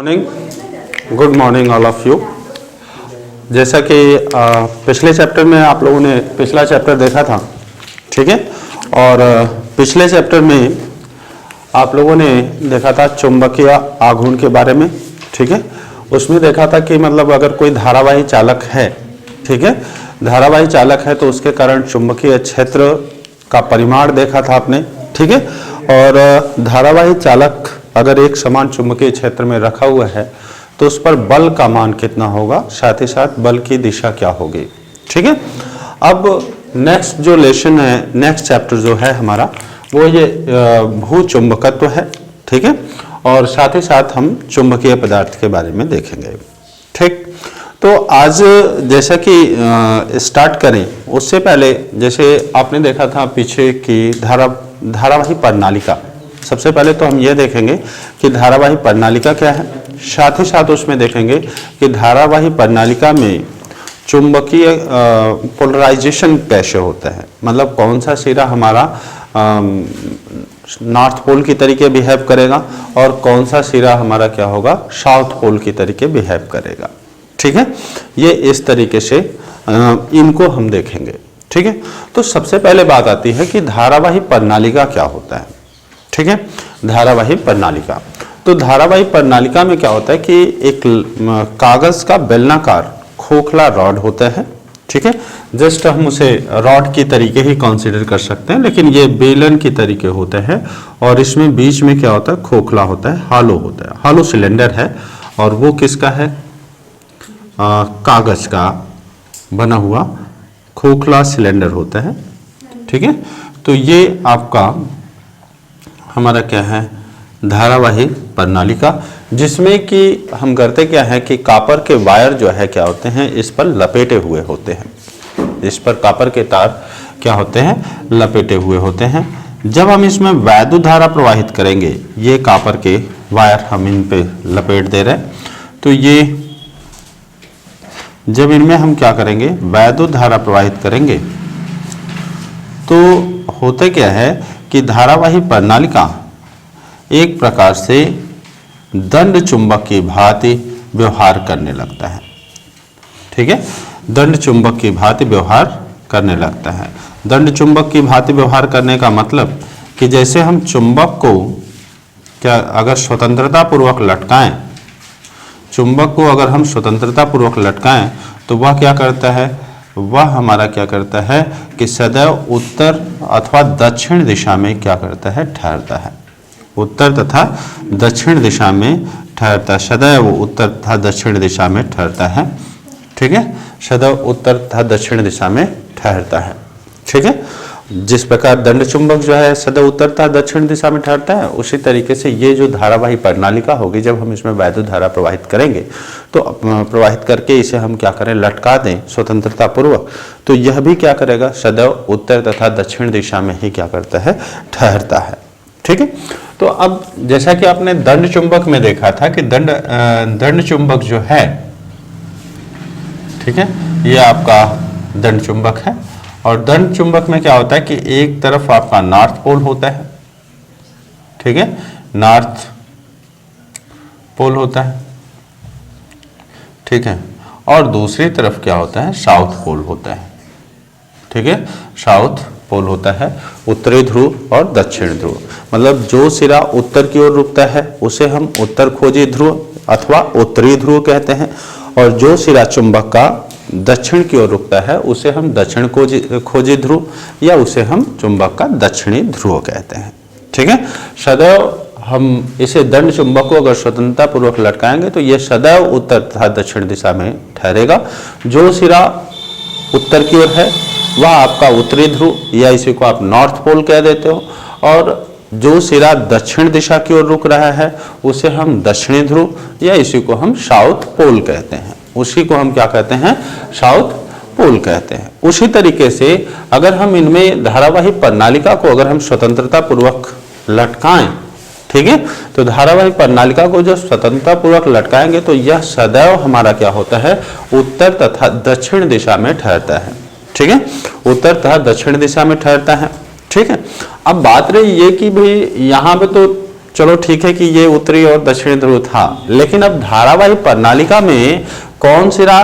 Good morning all of you. जैसा कि पिछले चैप्टर में आप लोगों ने पिछला चैप्टर देखा था, ठीक है। और पिछले चैप्टर में आप लोगों ने देखा था चुंबकीय आघूर्ण के बारे में, ठीक है। उसमें देखा था कि मतलब अगर कोई धारावाही चालक है, ठीक है, धारावाही चालक है तो उसके कारण चुंबकीय क्षेत्र का परिमाण देखा था आपने, ठीक है। और धारावाही चालक अगर एक समान चुंबकीय क्षेत्र में रखा हुआ है तो उस पर बल का मान कितना होगा, साथ ही साथ बल की दिशा क्या होगी, ठीक है। अब नेक्स्ट जो लेसन है, नेक्स्ट चैप्टर जो है हमारा वो ये भूचुंबकत्व है, ठीक है। और साथ ही साथ हम चुंबकीय पदार्थ के बारे में देखेंगे, ठीक। तो आज जैसा कि स्टार्ट करें उससे पहले जैसे आपने देखा था पीछे की धारावाही प्रणालिका, सबसे पहले तो हम ये देखेंगे कि धारावाही प्रणालिका क्या है, साथ ही साथ उसमें देखेंगे कि धारावाही प्रणालिका में चुंबकीय पोलराइजेशन कैसे होता है, मतलब कौन सा सिरा हमारा नॉर्थ पोल की तरीके बिहेव करेगा और कौन सा सिरा हमारा क्या होगा, साउथ पोल की तरीके बिहेव करेगा, ठीक है। ये इस तरीके से इनको हम देखेंगे, ठीक है। तो सबसे पहले बात आती है कि धारावाही प्रणालिका क्या होता है, ठीक है। धारावाही प्रणालिका, तो धारावाही प्रणालिका में क्या होता है कि एक कागज का बेलनाकार खोखला रॉड होता है, ठीक है। जस्ट हम उसे रॉड की तरीके ही कंसीडर कर सकते हैं, लेकिन ये बेलन की तरीके होते हैं और इसमें बीच में क्या होता है, खोखला होता है, हॉलो होता है, हॉलो सिलेंडर है। और वो किसका है, कागज का बना हुआ खोखला सिलेंडर होता है, ठीक है। तो ये आपका हमारा क्या है, धारावाही प्रणालिका, जिसमें कि हम करते क्या है कि कॉपर के वायर जो है क्या होते हैं, इस पर लपेटे हुए होते हैं, इस पर कॉपर के तार क्या होते हैं, लपेटे हुए होते हैं। जब हम इसमें वैद्युत धारा प्रवाहित करेंगे, ये कॉपर के वायर हम इन पे लपेट दे रहे हैं, तो ये जब इनमें हम क्या करेंगे, वैद्युत धारा प्रवाहित करेंगे, तो होता क्या है कि धारावाही प्रणालिका एक प्रकार से दंड चुंबक की भांति व्यवहार करने लगता है, ठीक है। दंड चुंबक की भांति व्यवहार करने लगता है। दंड चुंबक की भांति व्यवहार करने का मतलब कि जैसे हम चुंबक को क्या अगर स्वतंत्रता पूर्वक लटकाएं, चुंबक को अगर हम स्वतंत्रता पूर्वक लटकाएं तो वह क्या करता है, वह हमारा क्या करता है कि सदैव उत्तर अथवा दक्षिण दिशा में क्या करता है, ठहरता है। उत्तर तथा दक्षिण दिशा में ठहरता है, सदैव उत्तर तथा दक्षिण दिशा में ठहरता है, ठीक है। सदैव उत्तर तथा दक्षिण दिशा में ठहरता है, ठीक है। जिस प्रकार दंड चुंबक जो है सदैव उत्तर तथा दक्षिण दिशा में ठहरता है, उसी तरीके से ये जो धारावाही प्रणालिका होगी, जब हम इसमें वैद्युत धारा प्रवाहित करेंगे तो प्रवाहित करके इसे हम क्या करें, लटका दें स्वतंत्रता पूर्वक, तो यह भी क्या करेगा, सदैव उत्तर तथा दक्षिण दिशा में ही क्या करता है, ठहरता है, ठीक है। तो अब जैसा कि आपने दंड चुंबक में देखा था कि दंड चुंबक जो है, ठीक है, ये आपका दंड चुंबक है। और दंड चुंबक में क्या होता है कि एक तरफ आपका नॉर्थ पोल होता है, ठीक है, नॉर्थ पोल होता है, ठीक है, और दूसरी तरफ क्या होता है, साउथ पोल होता है, ठीक है, साउथ पोल होता है। उत्तरी ध्रुव और दक्षिण ध्रुव, मतलब जो सिरा उत्तर की ओर रुकता है उसे हम उत्तर खोजी ध्रुव अथवा उत्तरी ध्रुव कहते हैं, और जो सिरा चुंबक का दक्षिण की ओर रुकता है उसे हम दक्षिण खोजी ध्रुव या उसे हम चुंबक का दक्षिणी ध्रुव कहते हैं, ठीक है। सदैव हम इसे दंड चुंबक को अगर स्वतंत्रता पूर्वक लटकाएंगे तो यह सदैव उत्तर तथा दक्षिण दिशा में ठहरेगा। जो सिरा उत्तर की ओर है वह आपका उत्तरी ध्रुव या इसी को आप नॉर्थ पोल कह देते हो, और जो सिरा दक्षिण दिशा की ओर रुक रहा है उसे हम दक्षिणी ध्रुव या इसी को हम साउथ पोल कहते हैं, उसी को हम क्या कहते हैं, साउथ पोल कहते हैं। उसी तरीके से अगर हम इनमें धारावाही प्रणालिका को अगर हम स्वतंत्रता पूर्वक लटकाएं, ठीक है, तो धारावाही प्रणालिका को जो स्वतंत्रता पूर्वक लटकाएंगे तो यह सदैव हमारा क्या होता है, उत्तर तथा दक्षिण दिशा में ठहरता है, ठीक है, उत्तर तथा दक्षिण दिशा में ठहरता है, ठीक है। अब बात रही ये कि भाई यहाँ पे तो चलो ठीक है कि ये उत्तरी और दक्षिणी ध्रुव था, लेकिन अब धारावाही प्रणालिका में कौन सिरा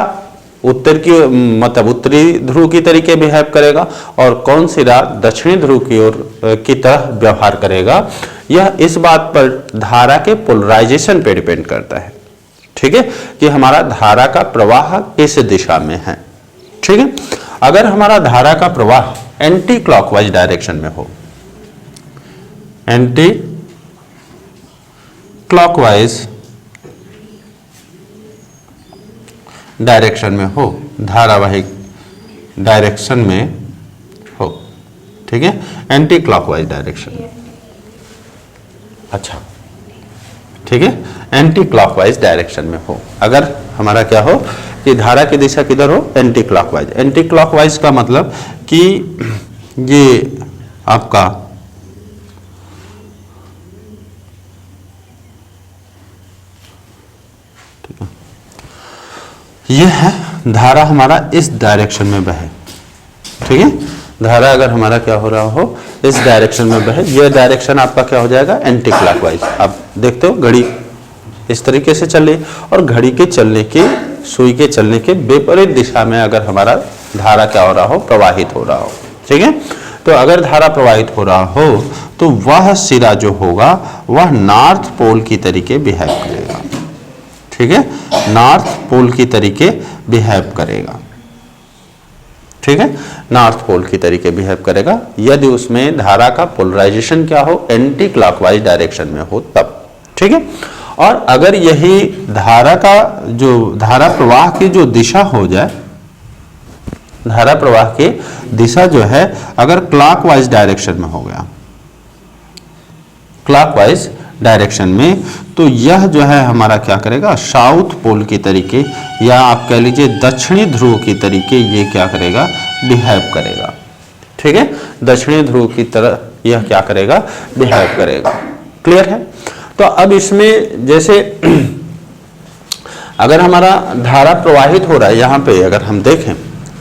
उत्तर की मतलब उत्तरी ध्रुव की तरीके बिहेव करेगा और कौन सिरा दक्षिणी ध्रुव की ओर की तरह व्यवहार करेगा, यह इस बात पर धारा के पोलराइजेशन पे डिपेंड करता है। ठीक है, कि हमारा धारा का प्रवाह किस दिशा में है। ठीक है, अगर हमारा धारा का प्रवाह एंटी क्लॉकवाइज डायरेक्शन में हो, एंटी क्लॉकवाइज डायरेक्शन में हो, धारावाहिक डायरेक्शन में हो, ठीक है, एंटी क्लॉकवाइज डायरेक्शन में, अच्छा ठीक है, एंटी क्लॉकवाइज डायरेक्शन में हो, अगर हमारा क्या हो कि धारा की दिशा किधर हो, एंटी क्लॉकवाइज। एंटी क्लॉकवाइज का मतलब कि ये आपका ये है धारा हमारा इस डायरेक्शन में बहे। ठीक है, धारा अगर हमारा क्या हो रहा हो, इस डायरेक्शन में बहे, ये डायरेक्शन आपका क्या हो जाएगा, एंटी क्लॉकवाइज। आप देखते हो घड़ी इस तरीके से चल रही और घड़ी के चलने के, सुई के चलने के विपरीत दिशा में अगर हमारा धारा क्या हो रहा हो, प्रवाहित हो रहा हो। ठीक है, तो अगर धारा प्रवाहित हो रहा हो तो वह सिरा जो होगा वह नॉर्थ पोल की तरीके बिहेव करेगा। ठीक है, नॉर्थ पोल की तरीके बिहेव करेगा। ठीक है, नॉर्थ पोल की तरीके बिहेव करेगा यदि उसमें धारा का पोलराइजेशन क्या हो, एंटी क्लॉकवाइज डायरेक्शन में हो तब। ठीक है, और अगर यही धारा का जो धारा प्रवाह की जो दिशा हो जाए, धारा प्रवाह की दिशा जो है अगर क्लॉकवाइज डायरेक्शन में हो गया, क्लॉकवाइज डायरेक्शन में, तो यह जो है हमारा क्या करेगा, साउथ पोल की तरीके या आप कह लीजिए दक्षिणी ध्रुव की तरीके ये क्या करेगा, बिहेव करेगा। ठीक है, दक्षिणी ध्रुव की तरह यह क्या करेगा, बिहेव करेगा। क्लियर है। तो अब इसमें जैसे अगर हमारा धारा प्रवाहित हो रहा है यहाँ पे अगर हम देखें,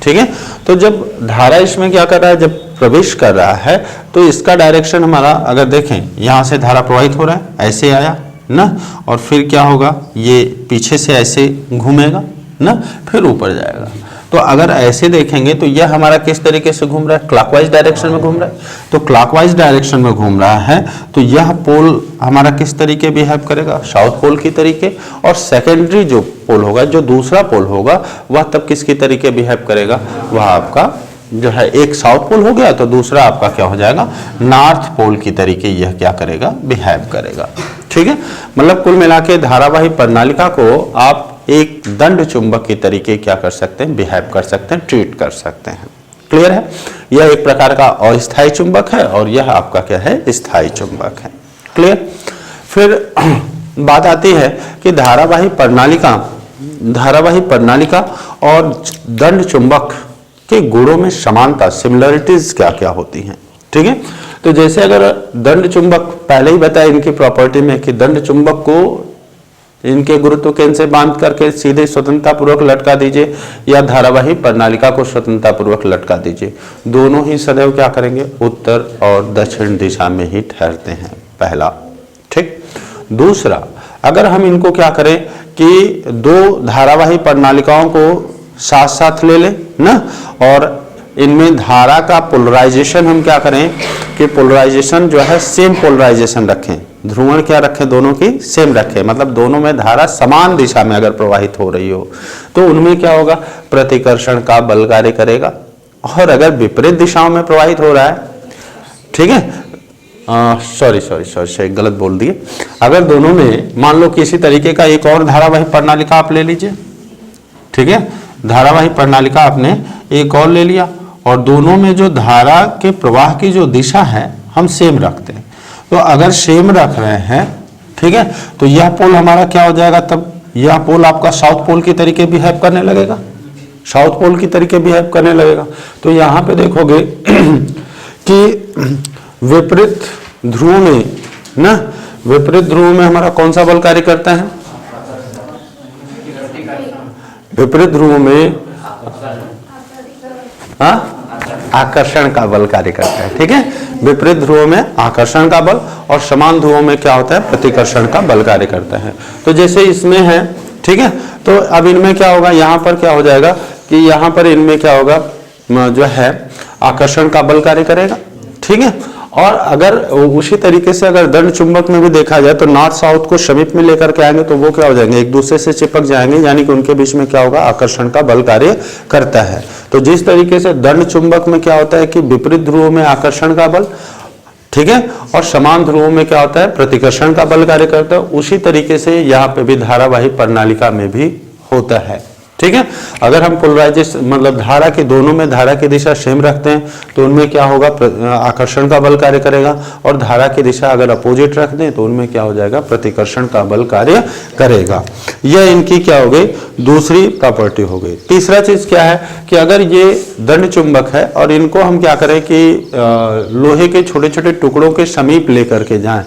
ठीक है, तो जब धारा इसमें क्या कर रहा है, जब प्रवेश कर रहा है तो इसका डायरेक्शन हमारा अगर देखें, यहां से धारा प्रवाहित हो रहा है, ऐसे आया ना, और फिर क्या होगा, ये पीछे से ऐसे घूमेगा ना, फिर ऊपर जाएगा। तो अगर ऐसे देखेंगे तो यह हमारा किस तरीके से घूम रहा है, क्लॉकवाइज डायरेक्शन में घूम रहा है। तो क्लॉकवाइज डायरेक्शन में घूम रहा है तो यह पोल हमारा किस तरीके बिहेव करेगा, साउथ पोल की तरीके। और सेकेंडरी जो पोल होगा, जो दूसरा पोल होगा, वह तब किसकी तरीके बिहेव करेगा, वह आपका जो है एक साउथ पोल हो गया तो दूसरा आपका क्या हो जाएगा, नॉर्थ पोल की तरीके यह क्या करेगा, बिहेव करेगा। ठीक है, मतलब कुल मिला के धारावाही प्रणालिका को आप एक दंड चुंबक की तरीके क्या कर सकते हैं, बिहेव कर सकते हैं, ट्रीट कर सकते हैं। क्लियर है। यह एक प्रकार का अस्थायी चुंबक है और यह आपका क्या है, स्थायी चुंबक है। क्लियर। फिर बात आती है कि धारावाही प्रणालिका और दंड चुंबक के गुणों में समानता, सिमिलरिटीज क्या क्या होती हैं। ठीक है, तो जैसे अगर दंड चुंबक, पहले ही बताया इनकी प्रॉपर्टी में कि दंड चुंबक को इनके गुरुत्व केंद्र से बांध करके सीधे स्वतंत्रता पूर्वक लटका दीजिए या धारावाही प्रणालिका को स्वतंत्रता पूर्वक लटका दीजिए, दोनों ही सदैव क्या करेंगे, उत्तर और दक्षिण दिशा में ही ठहरते हैं, पहला। ठीक। दूसरा, अगर हम इनको क्या करें कि दो धारावाही प्रणालिकाओं को साथ साथ ले लें ना, और इनमें धारा का पोलराइजेशन हम क्या करें कि पोलराइजेशन जो है सेम पोलराइजेशन रखें, ध्रुवण क्या रखें, दोनों की सेम रखें, मतलब दोनों में धारा समान दिशा में अगर प्रवाहित हो रही हो तो उनमें क्या होगा, प्रतिकर्षण का बल कार्य करेगा। और अगर विपरीत दिशाओं में प्रवाहित हो रहा है, ठीक है, सॉरी गलत बोल दिए, अगर दोनों में मान लो किसी तरीके का एक और धारावाही प्रणालिका आप ले लीजिए, ठीक है, धारावाही प्रणालिका आपने एक और ले लिया और दोनों में जो धारा के प्रवाह की जो दिशा है हम सेम रखते हैं, तो अगर सेम रख रहे हैं, ठीक है, तो यह पोल हमारा क्या हो जाएगा, तब यह पोल आपका साउथ पोल की तरीके बिहेव करने लगेगा, साउथ पोल की तरीके बिहेव करने लगेगा। तो यहाँ पे देखोगे कि विपरीत ध्रुव में ना, विपरीत ध्रुव में हमारा कौन सा बल कार्य करता है, विपरीत ध्रुव में आकर्षण का बल कार्य करता है। ठीक है, विपरीत ध्रुवों में आकर्षण का बल और समान ध्रुवों में क्या होता है, प्रतिकर्षण का बल कार्य करता है। तो जैसे इसमें है, ठीक है, तो अब इनमें क्या होगा, यहाँ पर क्या हो जाएगा कि यहाँ पर इनमें क्या होगा, जो है आकर्षण का बल कार्य करेगा। ठीक है, और अगर उसी तरीके से अगर दंड चुंबक में भी देखा जाए तो नॉर्थ साउथ को समीप में लेकर के आएंगे तो वो क्या हो जाएंगे, एक दूसरे से चिपक जाएंगे, यानी कि उनके बीच में क्या होगा, आकर्षण का बल कार्य करता है। तो जिस तरीके से दंड चुंबक में क्या होता है कि विपरीत ध्रुवों में आकर्षण का बल, ठीक है, और समान ध्रुवों में क्या होता है, प्रतिकर्षण का बल कार्य करता है, उसी तरीके से यहाँ पे भी धारावाही प्रणालिका में भी होता है। ठीक है, अगर हम पोलराइजेशन मतलब धारा के दोनों में धारा की दिशा सेम रखते हैं तो उनमें क्या होगा, आकर्षण का बल कार्य करेगा, और धारा की दिशा अगर अपोजिट रख दें तो उनमें क्या हो जाएगा, प्रतिकर्षण का बल कार्य करेगा। यह इनकी क्या हो गई, दूसरी प्रॉपर्टी हो गई। तीसरा चीज क्या है कि अगर ये दंड चुंबक है और इनको हम क्या करें कि लोहे के छोटे छोटे टुकड़ों के समीप लेकर के जाएं,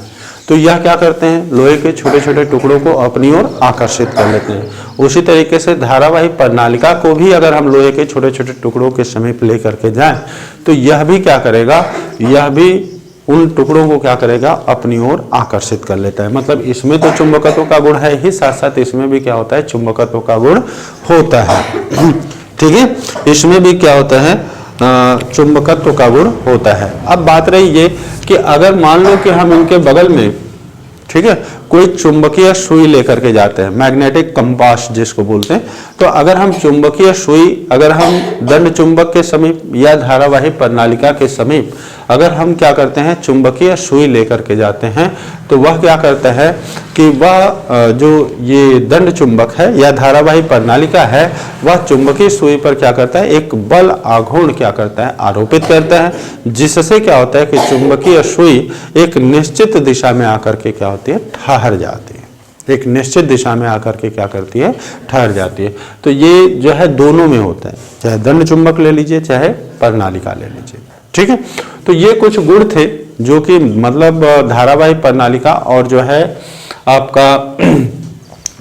तो यह क्या करते हैं, लोहे के छोटे छोटे टुकड़ों को अपनी ओर आकर्षित कर लेते हैं। उसी तरीके से धारावाही प्रणालिका को भी अगर हम लोहे के छोटे छोटे टुकड़ों के समीप लेकर के जाएं तो यह भी क्या करेगा, यह भी उन टुकड़ों को क्या करेगा, अपनी ओर आकर्षित कर लेता है। मतलब इसमें तो चुंबकत्व का गुण है ही, साथ साथ इसमें भी क्या होता है, चुंबकत्व का गुण होता है। ठीक है, इसमें भी क्या होता है, चुंबकत्व का गुण होता है। अब बात रही ये कि अगर मान लो कि हम इनके बगल में, ठीक है, कोई चुंबकीय सुई लेकर के जाते हैं, मैग्नेटिक कंपास जिसको बोलते हैं, तो अगर हम चुंबकीय सुई अगर हम दंड चुंबक के समीप या धारावाही प्रणालिका के समीप अगर हम क्या करते हैं, चुंबकीय सुई लेकर के जाते हैं, तो वह क्या करता है कि वह जो ये दंड चुंबक है या धारावाही प्रणालिका है, वह चुंबकीय सुई पर क्या करता है, एक बल आघूर्ण क्या करता है, आरोपित करता है, जिससे क्या होता है कि चुंबकीय सुई एक निश्चित दिशा में आकर के क्या होती है, ठहर जाती है, एक निश्चित दिशा में आकर के क्या करती है, ठहर जाती है। तो ये जो है दोनों में होता है, चाहे दंड चुंबक ले लीजिए चाहे प्रणालिका ले लीजिए। ठीक है, तो ये कुछ गुण थे जो कि मतलब धारावाही प्रणालिका और जो है आपका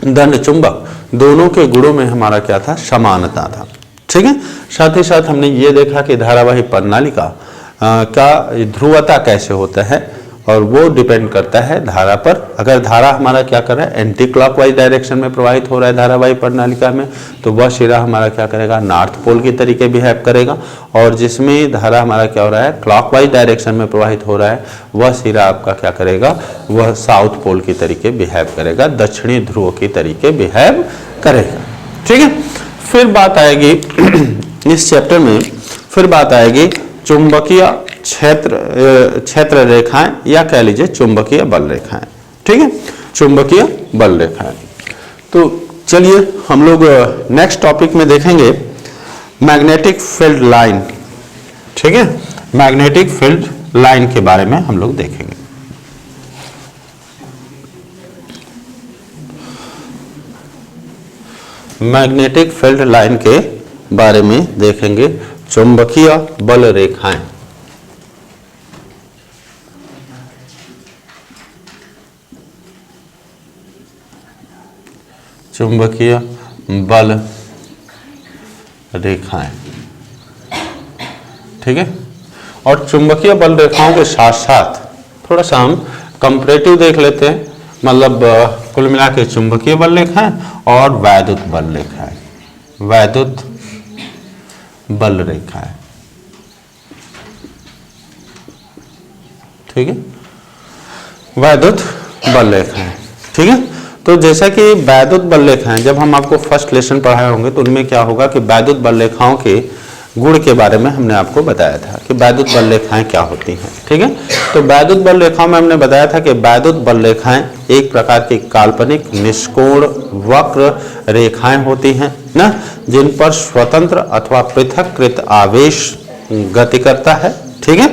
दंड चुंबक दोनों के गुणों में हमारा क्या था, समानता था। ठीक है, साथ ही साथ हमने ये देखा कि धारावाही प्रणालिका का ध्रुवता कैसे होता है, और वो डिपेंड करता है धारा पर। अगर धारा हमारा क्या कर रहा है, एंटी क्लॉकवाइज डायरेक्शन में प्रवाहित हो रहा है धारावाही प्रणालिका में, तो वह सिरा हमारा क्या करेगा, नॉर्थ पोल की तरीके बिहेव करेगा, और जिसमें धारा हमारा क्या हो रहा है, क्लॉकवाइज डायरेक्शन में प्रवाहित हो रहा है, वह सिरा आपका क्या करेगा, वह साउथ पोल की तरीके बिहेव करेगा, दक्षिणी ध्रुव की तरीके बिहेव करेगा। ठीक है, फिर बात आएगी इस चैप्टर में, फिर बात आएगी चुंबकीय क्षेत्र रेखाएं या कह लीजिए चुंबकीय बल रेखाएं। ठीक है, चुंबकीय बल रेखाएं। तो चलिए हम लोग नेक्स्ट टॉपिक में देखेंगे मैग्नेटिक फील्ड लाइन। ठीक है, मैग्नेटिक फील्ड लाइन के बारे में हम लोग देखेंगे। मैग्नेटिक फील्ड लाइन के बारे में देखेंगे, चुंबकीय बल रेखाएं। चुंबकीय बल रेखाएं। ठीक है, और चुंबकीय बल रेखाओं के साथ साथ थोड़ा सा हम कंपैरेटिव देख लेते हैं, मतलब कुल मिला के चुंबकीय बल रेखाएं और वैद्युत बल रेखाएं, वैद्युत बल रेखाएं। ठीक है, वैद्युत बल रेखाएं। ठीक है, तो जैसा कि वैद्युत बल रेखाएं जब हम आपको फर्स्ट लेसन पढ़ाए होंगे तो उनमें क्या होगा कि वैद्युत बल रेखाओं के गुण के बारे में हमने आपको बताया था कि वैद्युत बल रेखाएं क्या होती हैं। ठीक है, तो वैद्युत बल रेखाओं में हमने बताया था कि वैद्युत बल रेखाएं एक प्रकार की काल्पनिक निष्कोण वक्र रेखाएं होती हैं ना, जिन पर स्वतंत्र अथवा पृथक्कृत आवेश गति करता है। ठीक है,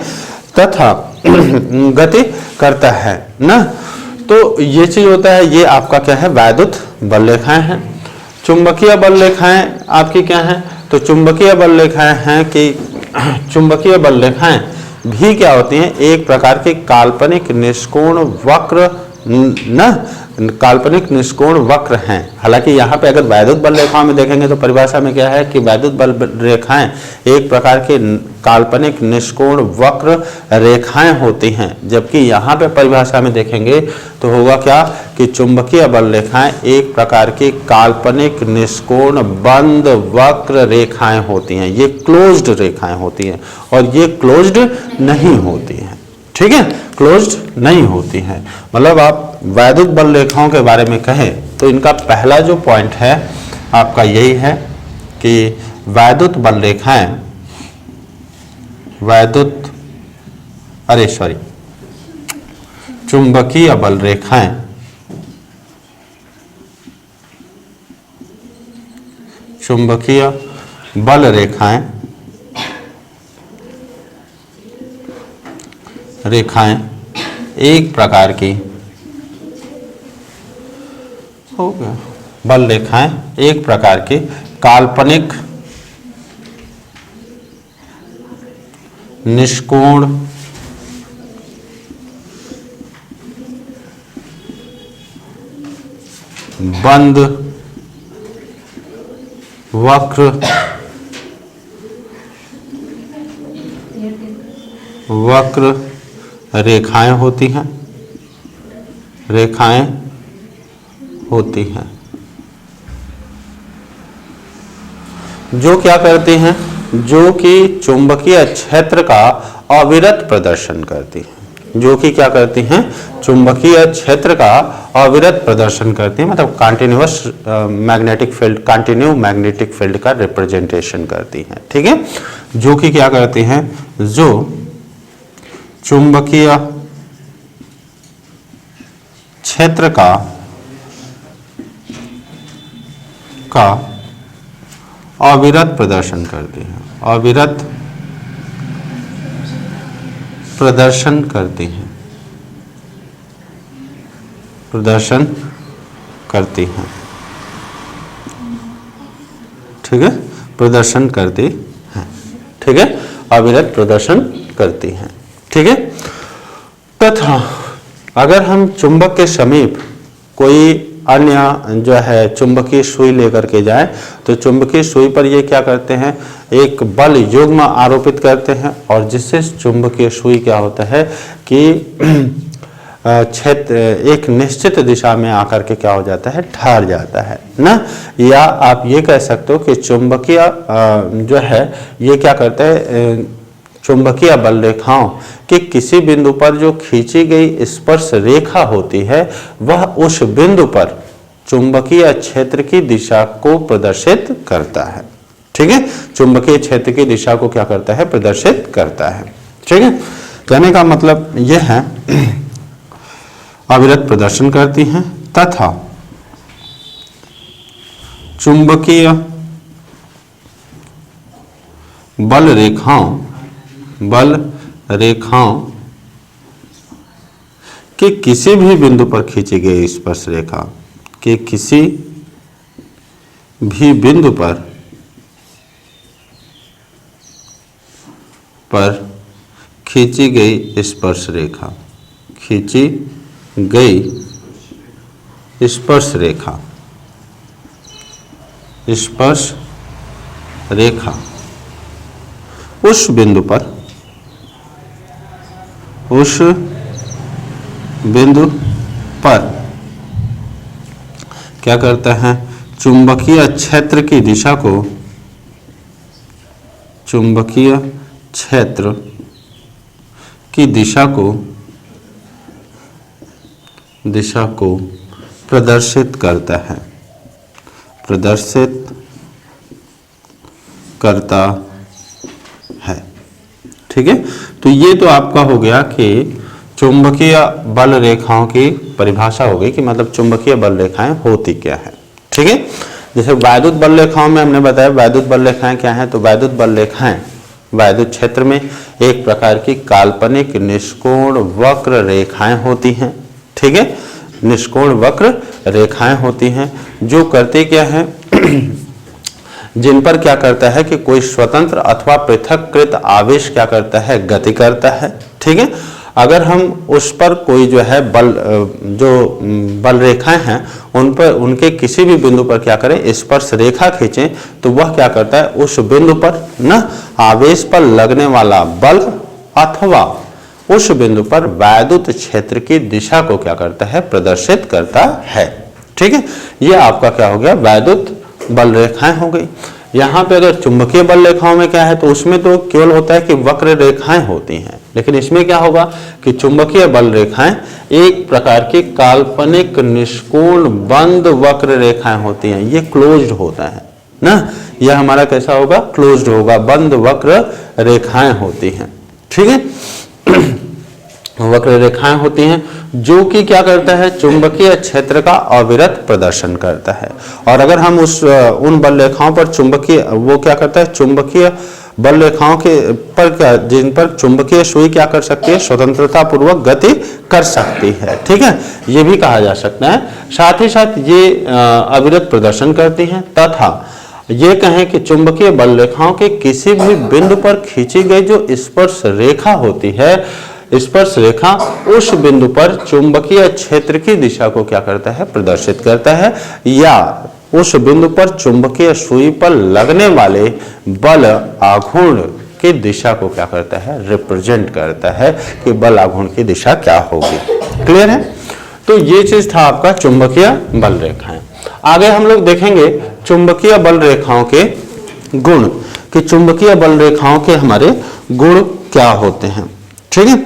तथा गति करता है ना, तो ये चीज होता है, ये आपका क्या है, वैद्युत बल रेखाएं हैं। चुंबकीय बल रेखाएं आपकी क्या हैं, तो चुंबकीय बल रेखाएं हैं कि चुंबकीय बल रेखाएं भी क्या होती हैं, एक प्रकार के काल्पनिक निष्कोण वक्र न काल्पनिक निष्कोण वक्र हैं। हालांकि यहाँ पे अगर वैद्युत बल रेखाओं में देखेंगे तो परिभाषा में क्या है कि वैद्युत बल रेखाएं एक प्रकार की काल्पनिक निष्कोण वक्र रेखाएं होती हैं, जबकि यहाँ पे परिभाषा में देखेंगे तो होगा क्या कि चुंबकीय बल रेखाएं एक प्रकार की काल्पनिक निष्कोण बंद वक्र रेखाएं होती हैं। ये क्लोज्ड रेखाएं होती हैं और ये क्लोज्ड नहीं होती हैं। ठीक है, क्लोज्ड नहीं होती हैं। मतलब आप वैद्युत बल रेखाओं के बारे में कहें तो इनका पहला जो पॉइंट है आपका यही है कि वैद्युत बल रेखाएं चुंबकीय बल रेखाएं चुंबकीय बल रेखाएं एक प्रकार की हो गया बल रेखाएं एक प्रकार की काल्पनिक निष्कोण बंद वक्र रेखाएं होती हैं जो क्या करती हैं, जो कि चुंबकीय क्षेत्र का अविरत प्रदर्शन करती हैं। जो कि क्या करती हैं, चुंबकीय क्षेत्र का अविरत प्रदर्शन करती हैं, मतलब continuous magnetic field, continue magnetic field का रिप्रेजेंटेशन करती हैं। ठीक है, जो कि क्या करती हैं, जो चुंबकीय क्षेत्र का अविरत प्रदर्शन करती है, अविरत प्रदर्शन करती हैं, ठीक है, प्रदर्शन करती हैं। ठीक है, अविरत प्रदर्शन करती हैं। ठीक है, तथा अगर हम चुंबक के समीप कोई अन्य जो है चुंबकीय सुई लेकर के जाएं तो चुंबकीय सुई पर ये क्या करते हैं, एक बल युग्म आरोपित करते हैं और जिससे चुंबकीय सुई क्या होता है कि क्षेत्र एक निश्चित दिशा में आकर के क्या हो जाता है, ठहर जाता है ना। या आप ये कह सकते हो कि चुंबकीय जो है ये क्या करता है, चुंबकीय बल रेखाओं के किसी बिंदु पर जो खींची गई स्पर्श रेखा होती है वह उस बिंदु पर चुंबकीय क्षेत्र की दिशा को प्रदर्शित करता है। ठीक है, चुंबकीय क्षेत्र की दिशा को क्या करता है, प्रदर्शित करता है। ठीक है, कहने का मतलब यह है अविरत प्रदर्शन करती हैं तथा चुंबकीय बल रेखाओं के किसी भी बिंदु पर खींची गई स्पर्श रेखा के किसी भी बिंदु पर खींची गई स्पर्श रेखा उस बिंदु पर क्या करता है, चुंबकीय क्षेत्र की दिशा को प्रदर्शित करता है। ठीक है, तो ये तो आपका हो गया कि चुंबकीय बल रेखाओं की परिभाषा हो गई कि मतलब चुंबकीय बल रेखाएं होती क्या है। ठीक है, जैसे वैद्युत बल रेखाओं में हमने बताया वैद्युत बल रेखाएं क्या हैं, तो वैद्युत बल रेखाएं वैद्युत क्षेत्र में एक प्रकार की काल्पनिक निष्कोण वक्र रेखाएं होती हैं। ठीक है, निष्कोण वक्र रेखाएं होती हैं जो करते क्या है जिन पर क्या करता है कि कोई स्वतंत्र अथवा पृथककृत आवेश क्या करता है, गति करता है। ठीक है, अगर हम उस पर कोई जो है बल रेखाएं हैं उन पर, उनके किसी भी बिंदु पर क्या करें, स्पर्श रेखा खींचें, तो वह क्या करता है, उस बिंदु पर ना आवेश पर लगने वाला बल अथवा उस बिंदु पर वैद्युत क्षेत्र की दिशा को क्या करता है, प्रदर्शित करता है। ठीक है, ये आपका क्या हो गया, वैद्युत बल रेखाएं हो गई। यहाँ पे अगर चुंबकीय बल रेखाओं में क्या है, तो उसमें तो केवल होता है कि वक्र रेखाएं होती हैं, लेकिन इसमें क्या होगा कि चुंबकीय बल रेखाएं एक प्रकार की काल्पनिक निष्कोण बंद वक्र रेखाएं होती हैं। ये क्लोज्ड होता है ना, यह हमारा कैसा होगा, क्लोज्ड होगा, बंद वक्र रेखाएं होती हैं। ठीक है, वक्र रेखाएं होती हैं जो कि क्या करता है, चुंबकीय क्षेत्र का अविरत प्रदर्शन करता है। और अगर हम उन बल रेखाओं पर चुंबकीय, वो क्या करता है, चुंबकीय बल रेखाओं के पर क्या, जिन पर चुंबकीय सुई क्या कर सकती है, स्वतंत्रता पूर्वक गति कर सकती है। ठीक है, ये भी कहा जा सकता है। साथ ही साथ ये अविरत प्रदर्शन करती हैं, तथा ये कहें कि चुंबकीय बल रेखाओं के किसी भी बिंदु पर खींची गई जो स्पर्श रेखा होती है, स्पर्श रेखा उस बिंदु पर चुंबकीय क्षेत्र की दिशा को क्या करता है, प्रदर्शित करता है, या उस बिंदु पर चुंबकीय सुई पर लगने वाले बल आघूर्ण की दिशा को क्या करता है, रिप्रेजेंट करता है कि बल आघूर्ण की दिशा क्या होगी। क्लियर है? तो ये चीज था आपका चुंबकीय बल रेखाएं। आगे हम लोग देखेंगे चुंबकीय बल रेखाओं के गुण, कि चुंबकीय बल रेखाओं के हमारे गुण क्या होते हैं। ठीक है,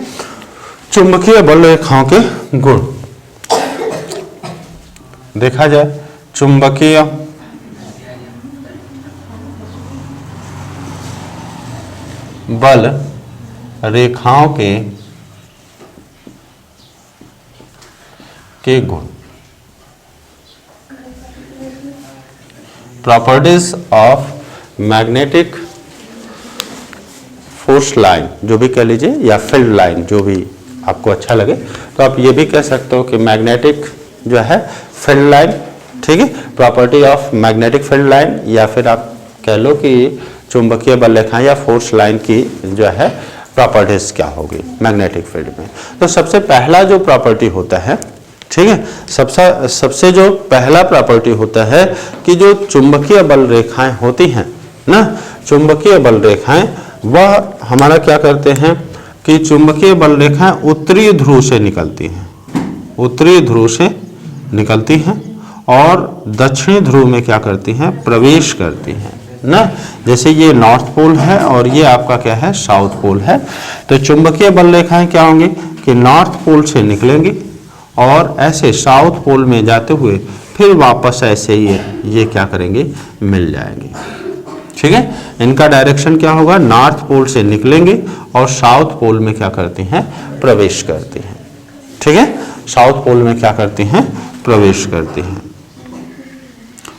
चुंबकीय बल रेखाओं के गुण देखा जाए, चुंबकीय बल रेखाओं के गुण, properties of magnetic force line, जो भी कह लीजिए, या फील्ड लाइन, जो भी आपको अच्छा लगे, तो आप ये भी कह सकते हो कि मैग्नेटिक जो है फील्ड लाइन। ठीक है, property of magnetic field line, या फिर आप कह लो कि चुंबकीय बल रेखाएं या फोर्स लाइन की जो है प्रॉपर्टीज क्या होगी मैग्नेटिक फील्ड में। तो सबसे पहला जो प्रॉपर्टी होता है, ठीक है, सबसे जो पहला प्रॉपर्टी होता है कि जो चुंबकीय बल रेखाएं होती हैं ना, चुंबकीय बल रेखाएं वह हमारा क्या करते हैं कि चुंबकीय बल रेखाएं उत्तरी ध्रुव से निकलती हैं, उत्तरी ध्रुव से निकलती हैं और दक्षिणी ध्रुव में क्या करती हैं, प्रवेश करती हैं ना। जैसे ये नॉर्थ पोल है और ये आपका क्या है, साउथ पोल है। तो चुंबकीय बल रेखाएं क्या होंगी कि नॉर्थ पोल से निकलेंगी और ऐसे साउथ पोल में जाते हुए फिर वापस ऐसे ये क्या करेंगे, मिल जाएंगे। ठीक है, इनका डायरेक्शन क्या होगा, नॉर्थ पोल से निकलेंगे और साउथ पोल में क्या करती हैं, प्रवेश करती हैं। ठीक है, साउथ पोल में क्या करती हैं, प्रवेश करती हैं।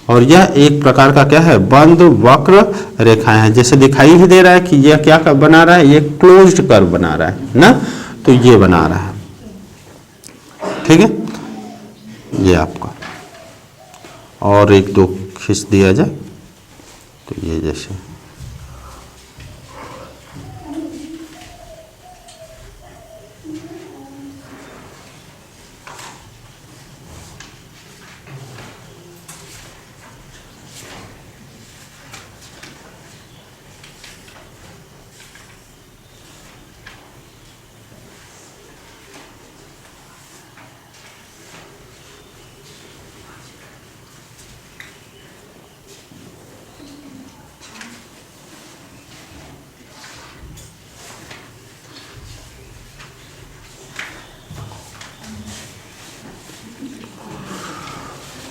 और यह एक प्रकार का क्या है, बंद वक्र रेखाएं हैं। जैसे दिखाई ही दे रहा है कि यह क्या बना रहा है, ये क्लोज्ड कर्व बना रहा है ना, तो ये बना रहा है। ठीक है, ये आपका और एक दो खींच दिया जाए तो ये जैसे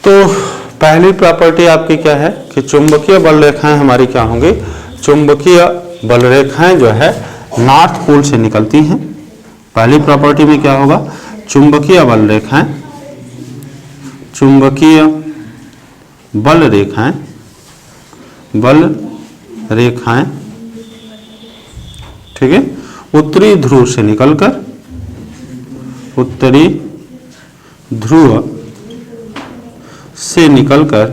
तो पहली प्रॉपर्टी आपकी क्या है कि चुंबकीय बल रेखाएं हमारी क्या होंगी, चुंबकीय बल रेखाएं जो है नॉर्थ पोल से निकलती हैं। पहली प्रॉपर्टी में क्या होगा, चुंबकीय बल रेखाएं, चुंबकीय बल रेखाएं, बल रेखाएं, ठीक है, उत्तरी ध्रुव से निकलकर, उत्तरी ध्रुव से निकलकर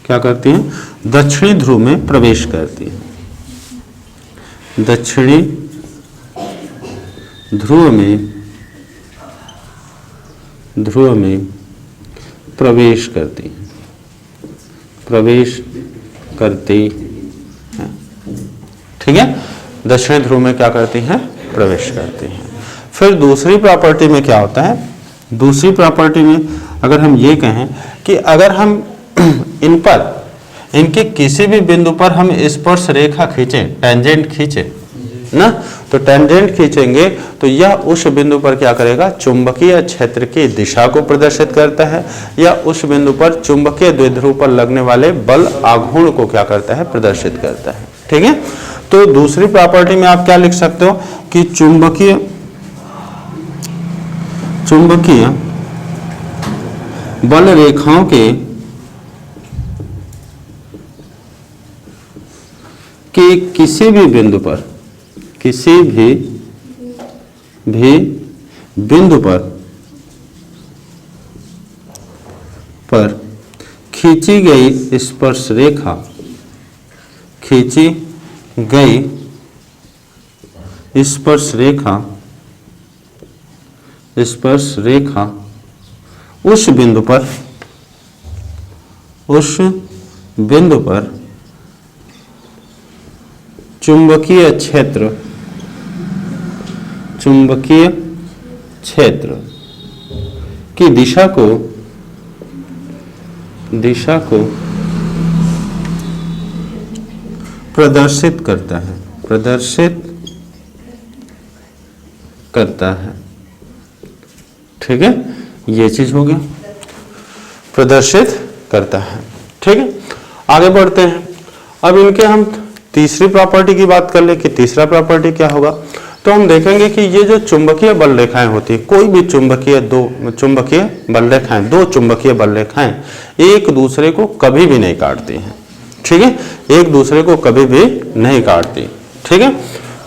क्या करती हैं, दक्षिणी ध्रुव में प्रवेश करती हैं, दक्षिणी ध्रुव में प्रवेश करती हैं, प्रवेश करती हैं। ठीक है, दक्षिणी ध्रुव में क्या करती हैं, प्रवेश करती हैं। फिर दूसरी प्रॉपर्टी में क्या होता है, दूसरी प्रॉपर्टी में अगर हम ये कहें कि अगर हम इन पर, इनके किसी भी बिंदु पर हम स्पर्श रेखा खींचें, टेंजेंट खींचें ना, तो टेंजेंट खींचेंगे तो यह उस बिंदु पर क्या करेगा, चुंबकीय क्षेत्र की दिशा को प्रदर्शित करता है, या उस बिंदु पर चुंबकीय द्विध्रुव पर लगने वाले बल आघूर्ण को क्या करता है, प्रदर्शित करता है। ठीक है, तो दूसरी प्रॉपर्टी में आप क्या लिख सकते हो कि चुंबकीय बल रेखाओं के किसी भी बिंदु पर, किसी भी बिंदु पर खींची गई स्पर्श रेखा, खींची गई स्पर्श रेखा उस बिंदु पर चुंबकीय क्षेत्र की दिशा को प्रदर्शित करता है, ठीक है, ये चीज हो गया, प्रदर्शित करता है। ठीक है, आगे बढ़ते हैं। अब इनके हम तीसरी प्रॉपर्टी की बात कर ले कि तीसरा प्रॉपर्टी क्या होगा, तो हम देखेंगे कि ये जो चुंबकीय बल रेखाएं होती है, कोई भी दो चुंबकीय बल रेखाएं एक दूसरे को कभी भी नहीं काटती हैं। ठीक है, एक दूसरे को कभी भी नहीं काटती। ठीक है,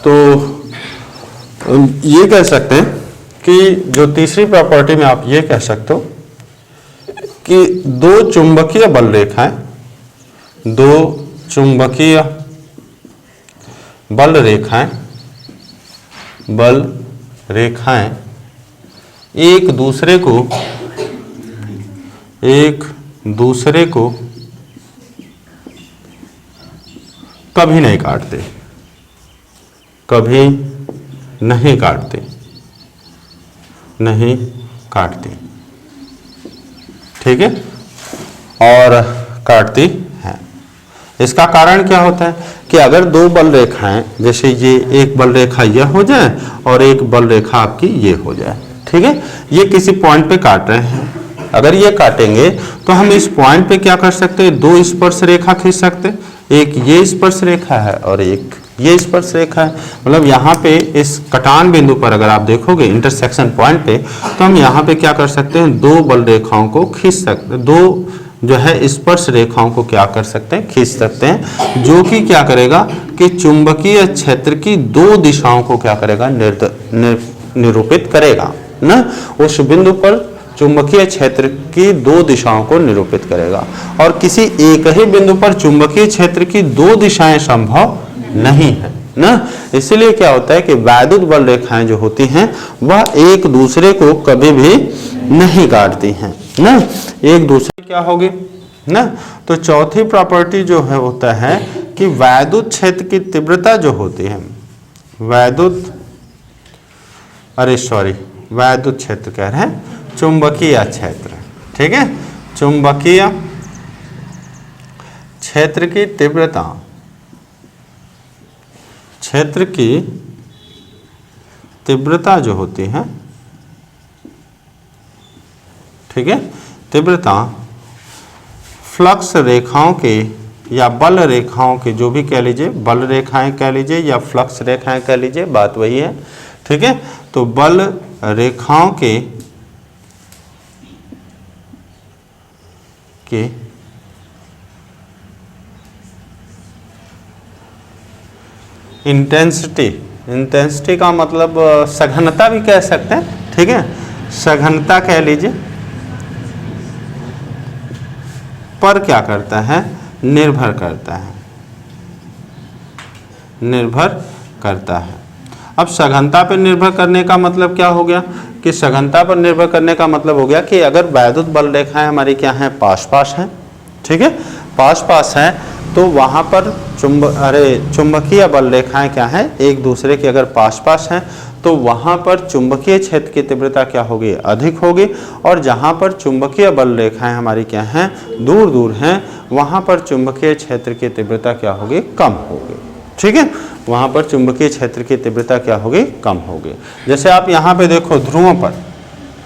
तो ये कह सकते हैं कि जो तीसरी प्रॉपर्टी में आप ये कह सकते हो कि दो चुंबकीय बल रेखाएं एक दूसरे को कभी नहीं काटते, ठीक है, और काटती हैं। इसका कारण क्या होता है कि अगर दो बल रेखाएं, जैसे ये एक बल रेखा यह हो जाए और एक बल रेखा आपकी ये हो जाए, ठीक है, ये किसी पॉइंट पे काट रहे हैं, अगर ये काटेंगे तो हम इस पॉइंट पे क्या कर सकते हैं, दो स्पर्श रेखा खींच सकते हैं, एक ये स्पर्श रेखा है और एक ये स्पर्श रेखा है। मतलब यहाँ पे इस कटान बिंदु पर अगर आप देखोगे इंटरसेक्शन पॉइंट पे, तो हम यहाँ पे क्या कर सकते हैं, दो बल रेखाओं को खींच सकते हैं, दो जो है स्पर्श रेखाओं को क्या कर सकते हैं, खींच सकते हैं, जो कि क्या करेगा कि चुंबकीय क्षेत्र की दो दिशाओं को क्या करेगा, निरूपित करेगा ना, उस बिंदु पर चुंबकीय क्षेत्र की दो दिशाओं को निरूपित करेगा। और किसी एक ही बिंदु पर चुंबकीय क्षेत्र की दो दिशाएं संभव नहीं है ना, इसलिए क्या होता है कि वैद्युत बल रेखाएं जो होती हैं वह एक दूसरे को कभी भी नहीं काटती हैं ना, एक दूसरे क्या होगी ना। तो चौथी प्रॉपर्टी जो है होता है कि वैद्युत क्षेत्र की तीव्रता जो होती है, वैद्युत क्षेत्र कह रहे हैं, चुंबकीय क्षेत्र, ठीक है, चुंबकीय क्षेत्र की तीव्रता, क्षेत्र की तीव्रता जो होती है, ठीक है, तीव्रता फ्लक्स रेखाओं के या बल रेखाओं के, जो भी कह लीजिए, बल रेखाएं कह लीजिए या फ्लक्स रेखाएं कह लीजिए, बात वही है, ठीक है। तो बल रेखाओं के इंटेंसिटी का मतलब सघनता भी कह सकते हैं, ठीक है, सघनता कह लीजिए, पर क्या करता है, निर्भर करता है, निर्भर करता है। अब सघनता पर निर्भर करने का मतलब क्या हो गया कि सघनता पर निर्भर करने का मतलब हो गया कि अगर वैद्युत बल रेखाएं हमारी क्या हैं, पास पास हैं, ठीक है, पास पास हैं, तो वहाँ पर चुंबकीय बल रेखाएं क्या हैं, एक दूसरे के अगर पास पास हैं तो वहाँ पर चुंबकीय क्षेत्र की तीव्रता क्या होगी, अधिक होगी, और जहाँ पर चुंबकीय बल रेखाएं हमारी क्या हैं, दूर दूर हैं, वहाँ पर चुंबकीय क्षेत्र की तीव्रता क्या होगी, कम होगी, ठीक है, वहाँ पर चुंबकीय क्षेत्र की तीव्रता क्या होगी, कम होगी। जैसे आप यहाँ पे देखो ध्रुवों पर,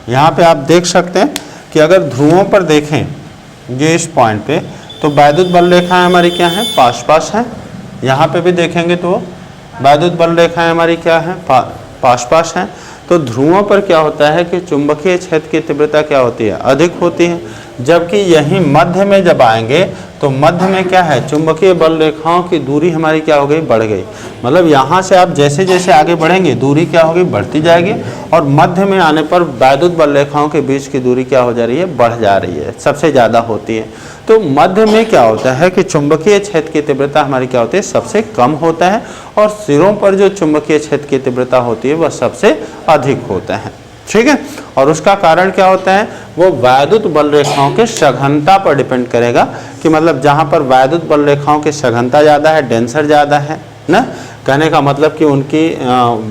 यहाँ पे आप देख सकते हैं कि अगर ध्रुवों पर देखें ये इस पॉइंट पे, तो वैद्युत बल रेखाएं हमारी क्या हैं, पास पास हैं। यहाँ पे भी देखेंगे तो वैद्युत बल रेखाएं हमारी क्या हैं, पास पास हैं। तो ध्रुवों पर क्या होता है कि चुंबकीय क्षेत्र की तीव्रता क्या होती है, अधिक होती है, जबकि यही मध्य में जब आएंगे तो मध्य में क्या है, चुंबकीय बल रेखाओं की दूरी हमारी क्या हो गई, बढ़ गई। मतलब यहाँ से आप जैसे जैसे आगे बढ़ेंगे दूरी क्या होगी, बढ़ती जाएगी, और मध्य में आने पर वैद्युत बल रेखाओं के बीच की दूरी क्या हो जा रही है, बढ़ जा रही है, सबसे ज़्यादा होती है। तो मध्य में क्या होता है कि चुंबकीय क्षेत्र की तीव्रता हमारी क्या होती है, सबसे कम होता है, और सिरों पर जो चुंबकीय क्षेत्र की तीव्रता होती है वह सबसे अधिक होता है, ठीक है। और उसका कारण क्या होता है, वो वैद्युत बल रेखाओं के सघनता पर डिपेंड करेगा, कि मतलब जहाँ पर वैद्युत बल रेखाओं की सघनता ज़्यादा है, डेंसर ज़्यादा है ना, कहने का मतलब कि उनकी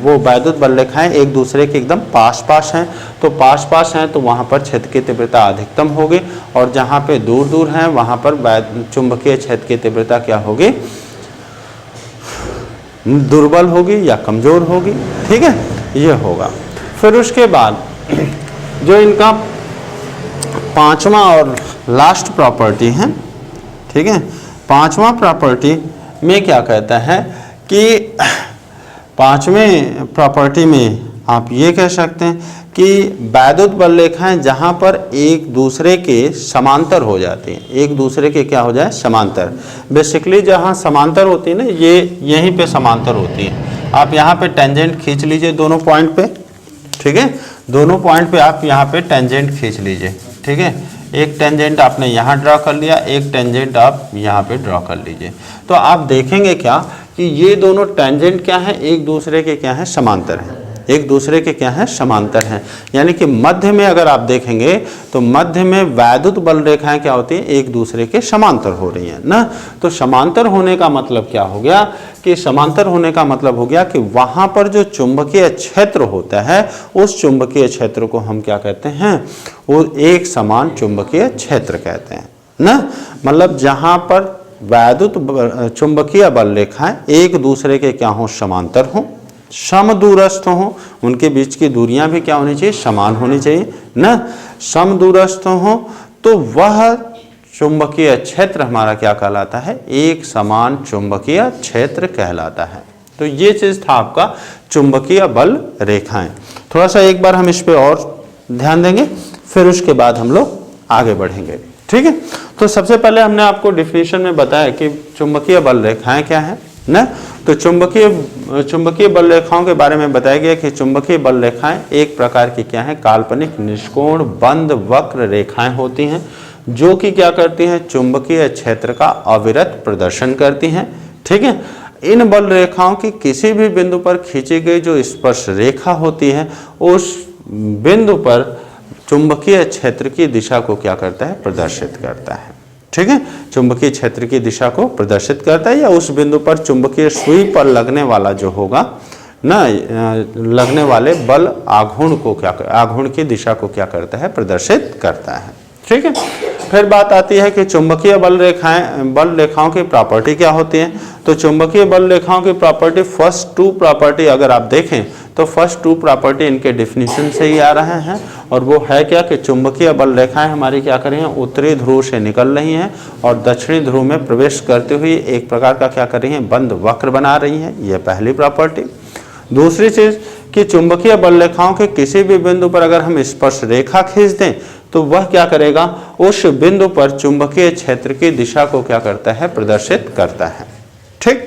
वो वैद्युत बल रेखाएं एक दूसरे के एकदम पास पास हैं, तो पास पास हैं तो वहाँ पर क्षेत्र की तीव्रता अधिकतम होगी, और जहाँ पे दूर दूर हैं वहाँ पर चुंबकीय क्षेत्र की तीव्रता क्या होगी, दुर्बल होगी या कमज़ोर होगी, ठीक है, ये होगा। फिर उसके बाद जो इनका पांचवा और लास्ट प्रॉपर्टी है, ठीक है, पांचवा प्रॉपर्टी में क्या कहता है कि पांचवें प्रॉपर्टी में आप ये कह सकते हैं कि वैद्युत बल रेखाएं जहाँ पर एक दूसरे के समांतर हो जाती हैं, एक दूसरे के क्या हो जाए, समांतर, बेसिकली जहाँ समांतर होती है ना, ये यहीं पे समांतर होती है। आप यहाँ पे टेंजेंट खींच लीजिए दोनों पॉइंट पे, ठीक है, दोनों पॉइंट पे आप यहाँ पे टेंजेंट खींच लीजिए, ठीक है, एक टेंजेंट आपने यहाँ ड्रॉ कर लिया, एक टेंजेंट आप यहाँ पे ड्रॉ कर लीजिए, तो आप देखेंगे क्या कि ये दोनों टेंजेंट क्या है, एक दूसरे के क्या है, समांतर हैं, एक दूसरे के क्या है, समांतर हैं। यानी कि मध्य में अगर आप देखेंगे तो मध्य में वैद्युत बल रेखाएं क्या होती हैं, एक दूसरे के समांतर हो रही हैं ना। तो समांतर होने का मतलब क्या हो गया कि समांतर होने का मतलब हो गया कि वहां पर जो चुंबकीय क्षेत्र होता है उस चुंबकीय क्षेत्र को हम क्या कहते हैं, वो एक समान चुंबकीय क्षेत्र कहते हैं ना। मतलब जहां पर वैद्युत चुंबकीय बल रेखाएं एक दूसरे के क्या हो, समांतर हो, समदूरस्थ हो, उनके बीच की दूरियां भी क्या होनी चाहिए, समान होनी चाहिए ना, समदूरस्थ हो, तो वह चुंबकीय क्षेत्र हमारा क्या कहलाता है, एक समान चुंबकीय क्षेत्र कहलाता है। तो ये चीज था आपका चुंबकीय बल रेखाएं। थोड़ा सा एक बार हम इस पे और ध्यान देंगे, फिर उसके बाद हम लोग आगे बढ़ेंगे, ठीक है। तो सबसे पहले हमने आपको डिफिनीशन में बताया कि चुंबकीय बल रेखाएं क्या है ना। तो चुंबकीय बल रेखाओं के बारे में बताया गया कि चुंबकीय बल रेखाएं एक प्रकार की क्या है, काल्पनिक निष्कोण बंद वक्र रेखाएं होती हैं, जो कि क्या करती हैं, चुंबकीय क्षेत्र का अविरत प्रदर्शन करती हैं, ठीक है। इन बल रेखाओं की किसी भी बिंदु पर खींची गई जो स्पर्श रेखा होती है, उस बिंदु पर चुंबकीय क्षेत्र की दिशा को क्या करता है, प्रदर्शित करता है, ठीक है, चुंबकीय क्षेत्र की दिशा को प्रदर्शित करता है, या उस बिंदु पर चुंबकीय सुई पर लगने वाला जो होगा ना, लगने वाले बल आघूर्ण को क्या, आघूर्ण की दिशा को क्या करता है, प्रदर्शित करता है, ठीक है। फिर बात आती है कि चुंबकीय बल रेखाओं की प्रॉपर्टी क्या होती है। तो चुंबकीय बल रेखाओं की प्रॉपर्टी, फर्स्ट टू प्रॉपर्टी अगर आप देखें तो फर्स्ट टू प्रॉपर्टी इनके डिफिनीशन से ही आ रहे हैं, और वो है क्या कि चुंबकीय बल रेखाएं हमारी क्या कर रही हैं, उत्तरी ध्रुव से निकल रही हैं और दक्षिणी ध्रुव में प्रवेश करते हुए एक प्रकार का क्या कर रही हैं, बंद वक्र बना रही हैं, यह पहली प्रॉपर्टी। दूसरी चीज कि चुंबकीय बल रेखाओं के किसी भी बिंदु पर अगर हम स्पर्श रेखा खींच दें तो वह क्या करेगा, उस बिंदु पर चुंबकीय क्षेत्र की दिशा को क्या करता है, प्रदर्शित करता है, ठीक।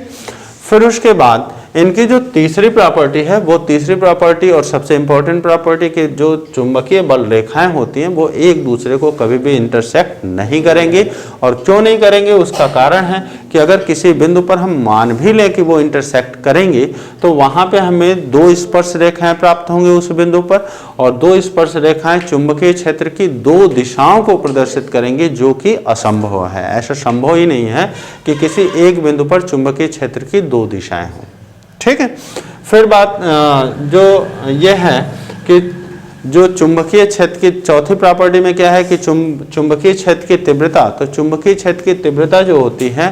फिर उसके बाद इनकी जो तीसरी प्रॉपर्टी है, वो तीसरी प्रॉपर्टी और सबसे इंपॉर्टेंट प्रॉपर्टी कि जो चुंबकीय बल रेखाएं होती हैं वो एक दूसरे को कभी भी इंटरसेक्ट नहीं करेंगे। और क्यों नहीं करेंगे, उसका कारण है कि अगर किसी बिंदु पर हम मान भी लें कि वो इंटरसेक्ट करेंगे तो वहां पे हमें दो स्पर्श रेखाएं प्राप्त होंगी उस बिंदु पर, और दो स्पर्श रेखाएं चुंबकीय क्षेत्र की दो दिशाओं को प्रदर्शित करेंगी, जो कि असंभव है। ऐसा संभव ही नहीं है कि किसी एक बिंदु पर चुंबकीय क्षेत्र की दो दिशाएं हों। ठीक है। फिर बात जो ये है कि जो चुंबकीय क्षेत्र की चौथी प्रॉपर्टी में क्या है कि चुंबकीय क्षेत्र की तीव्रता, तो चुंबकीय क्षेत्र की तीव्रता जो होती है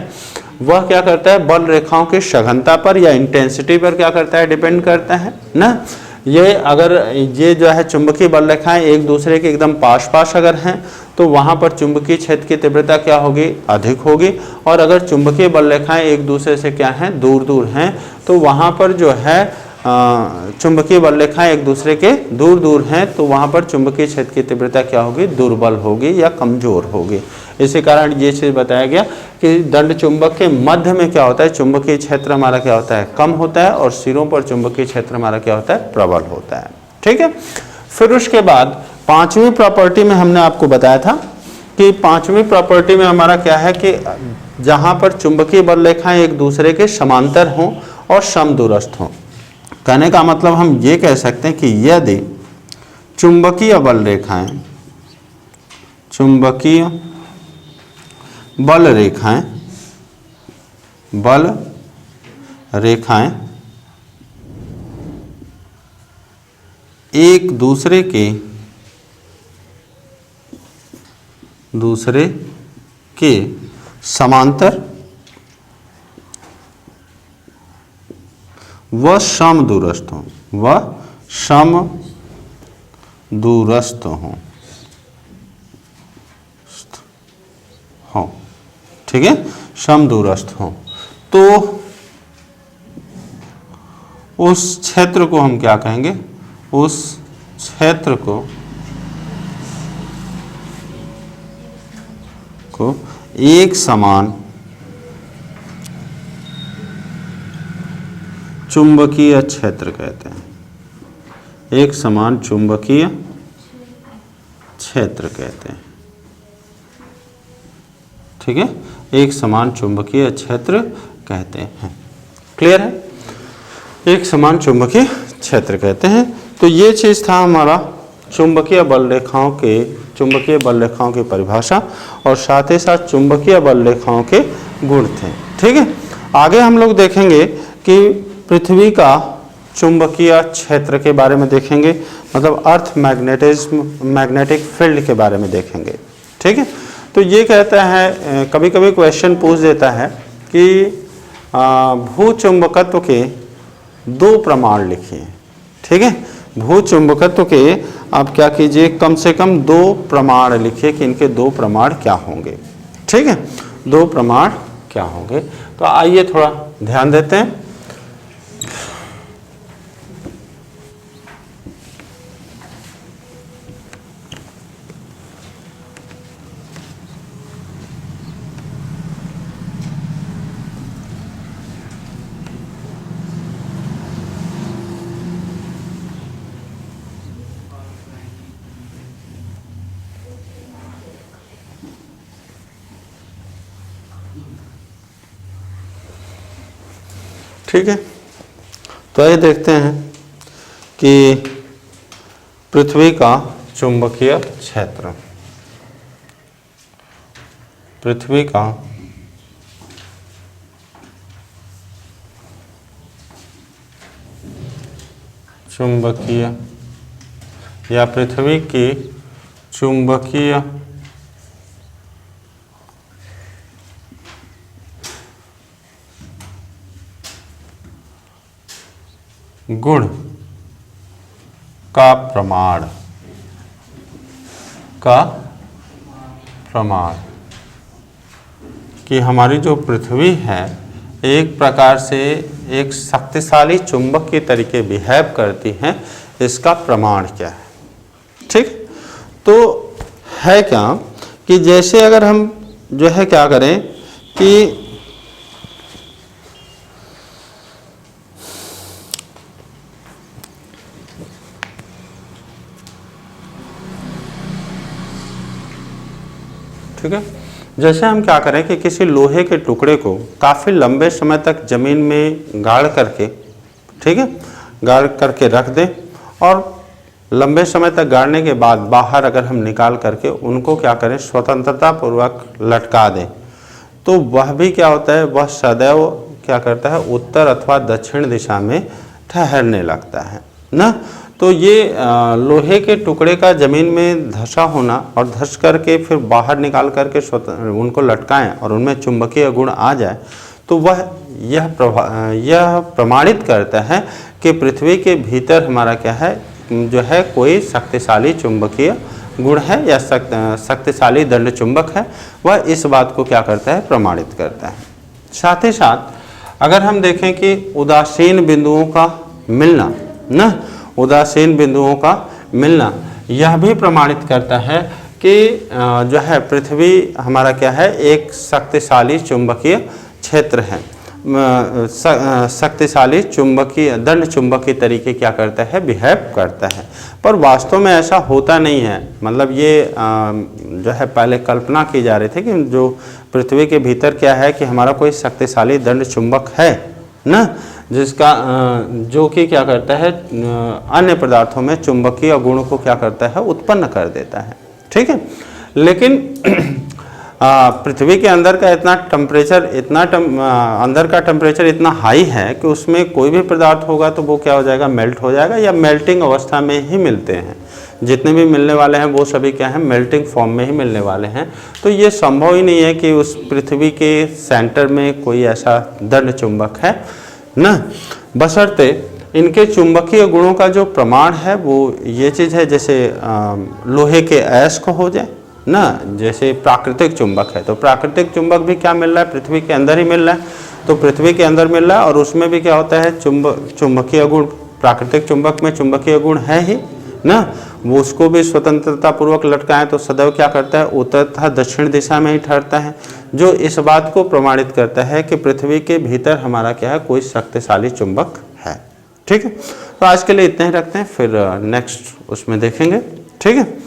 वह क्या करता है, बल रेखाओं की सघनता पर या इंटेंसिटी पर क्या करता है, डिपेंड करता है ना। ये अगर ये जो है चुंबकीय बल रेखाएं एक दूसरे के एकदम पास पास अगर हैं तो वहां पर चुंबकीय क्षेत्र की तीव्रता क्या होगी, अधिक होगी। और अगर चुंबकीय बल रेखाएं एक दूसरे से क्या हैं, दूर दूर हैं, तो वहां पर जो है चुंबकीय बल रेखाएं एक दूसरे के दूर दूर हैं तो वहां पर चुंबकीय क्षेत्र की तीव्रता क्या होगी, दुर्बल होगी या कमजोर होगी। इसी कारण ये चीज बताया गया कि दंड चुंबक के मध्य में क्या होता है, चुंबकीय क्षेत्र हमारा क्या होता है, कम होता है, और सिरों पर चुंबकीय क्षेत्र हमारा क्या होता है, प्रबल होता है। ठीक है। फिर उसके बाद पांचवी प्रॉपर्टी में हमने आपको बताया था कि पांचवी प्रॉपर्टी में हमारा क्या है कि जहां पर चुंबकीय बल रेखाएं एक दूसरे के समांतर हों और समदूरस्थ हों। कहने का मतलब हम ये कह सकते हैं कि यदि चुंबकीय बल रेखाएं, चुंबकीय बल रेखाएं, बल रेखाएं एक दूसरे के समांतर व समदूरस्थ हों, व समदूरस्थ हों, ठीक है, समदूरस्थ हों, तो उस क्षेत्र को हम क्या कहेंगे, उस क्षेत्र को एक समान चुंबकीय क्षेत्र कहते हैं, एक समान चुंबकीय क्षेत्र कहते हैं। ठीक है, एक समान चुंबकीय क्षेत्र कहते हैं। क्लियर है, एक समान चुंबकीय क्षेत्र कहते हैं। तो ये चीज था हमारा चुंबकीय बल रेखाओं की परिभाषा, और साथ ही साथ चुंबकीय बल रेखाओं के गुण थे। ठीक है, आगे हम लोग देखेंगे कि पृथ्वी का चुंबकीय क्षेत्र के बारे में देखेंगे, मतलब अर्थ मैग्नेटिक फील्ड के बारे में देखेंगे। ठीक है, तो ये कहता है, कभी कभी क्वेश्चन पूछ देता है कि भूचुंबकत्व के दो प्रमाण लिखिए। ठीक है, भूचुंबकत्व के आप क्या कीजिए, कम से कम दो प्रमाण लिखिए कि इनके दो प्रमाण क्या होंगे। ठीक है, दो प्रमाण क्या होंगे। तो आइए थोड़ा ध्यान देते हैं। ठीक है, तो ये देखते हैं कि पृथ्वी का चुंबकीय क्षेत्र, पृथ्वी का चुंबकीय या पृथ्वी की चुंबकीय गुण का प्रमाण कि हमारी जो पृथ्वी है एक प्रकार से एक शक्तिशाली चुंबक की तरीके बिहेव करती हैं, इसका प्रमाण क्या है। ठीक, तो है क्या कि जैसे अगर हम जो है क्या करें कि ठीक है। जैसे हम क्या करें कि किसी लोहे के टुकड़े को काफ़ी लंबे समय तक ज़मीन में गाड़ करके, ठीक है, गाड़ करके रख दें और लंबे समय तक गाड़ने के बाद बाहर अगर हम निकाल करके उनको क्या करें, स्वतंत्रता पूर्वक लटका दें, तो वह भी क्या होता है, वह सदैव क्या करता है, उत्तर अथवा दक्षिण दिशा में ठहरने लगता है ना। तो ये लोहे के टुकड़े का ज़मीन में धंसा होना और धंस करके फिर बाहर निकाल करके उनको लटकाएं और उनमें चुंबकीय गुण आ जाए, तो वह यह प्रमाणित करता है कि पृथ्वी के भीतर हमारा क्या है, जो है कोई शक्तिशाली चुंबकीय गुण है या शक्तिशाली दंड चुंबक है। वह इस बात को क्या करता है, प्रमाणित करता है। साथ ही साथ अगर हम देखें कि उदासीन बिंदुओं का मिलना ना, उदासीन बिंदुओं का मिलना यह भी प्रमाणित करता है कि जो है पृथ्वी हमारा क्या है, एक शक्तिशाली चुंबकीय क्षेत्र है, शक्तिशाली चुंबकीय दंड चुंबकीय तरीके क्या करता है, बिहेव करता है। पर वास्तव में ऐसा होता नहीं है। मतलब ये जो है पहले कल्पना की जा रही थी कि जो पृथ्वी के भीतर क्या है कि हमारा कोई शक्तिशाली दंड चुंबक है ना, जिसका जो कि क्या करता है, अन्य पदार्थों में चुंबकीय गुण को क्या करता है, उत्पन्न कर देता है, ठीक है। लेकिन पृथ्वी के अंदर का इतना टेम्परेचर, अंदर का टेम्परेचर इतना हाई है कि उसमें कोई भी पदार्थ होगा तो वो क्या हो जाएगा, मेल्ट हो जाएगा या मेल्टिंग अवस्था में ही मिलते हैं। जितने भी मिलने वाले हैं वो सभी क्या है, मेल्टिंग फॉर्म में ही मिलने वाले हैं। तो ये संभव ही नहीं है कि उस पृथ्वी के सेंटर में कोई ऐसा दंड चुंबक है ना, बशर्ते इनके चुंबकीय गुणों का जो प्रमाण है वो ये चीज़ है, जैसे लोहे के अयस्क हो जाए ना, जैसे प्राकृतिक चुंबक है, तो प्राकृतिक चुंबक भी क्या मिल रहा है, पृथ्वी के अंदर ही मिल रहा है। तो पृथ्वी के अंदर मिल रहा है और उसमें भी क्या होता है, चुंबकीय गुण, प्राकृतिक चुंबक में चुंबकीय गुण है ही ना, वो उसको भी स्वतंत्रता पूर्वक लटकाएं तो सदैव क्या करता है, उत्तर तथा दक्षिण दिशा में ही ठहरता है, जो इस बात को प्रमाणित करता है कि पृथ्वी के भीतर हमारा क्या है, कोई शक्तिशाली चुंबक है। ठीक है, तो आज के लिए इतना ही रखते हैं, फिर नेक्स्ट उसमें देखेंगे। ठीक है।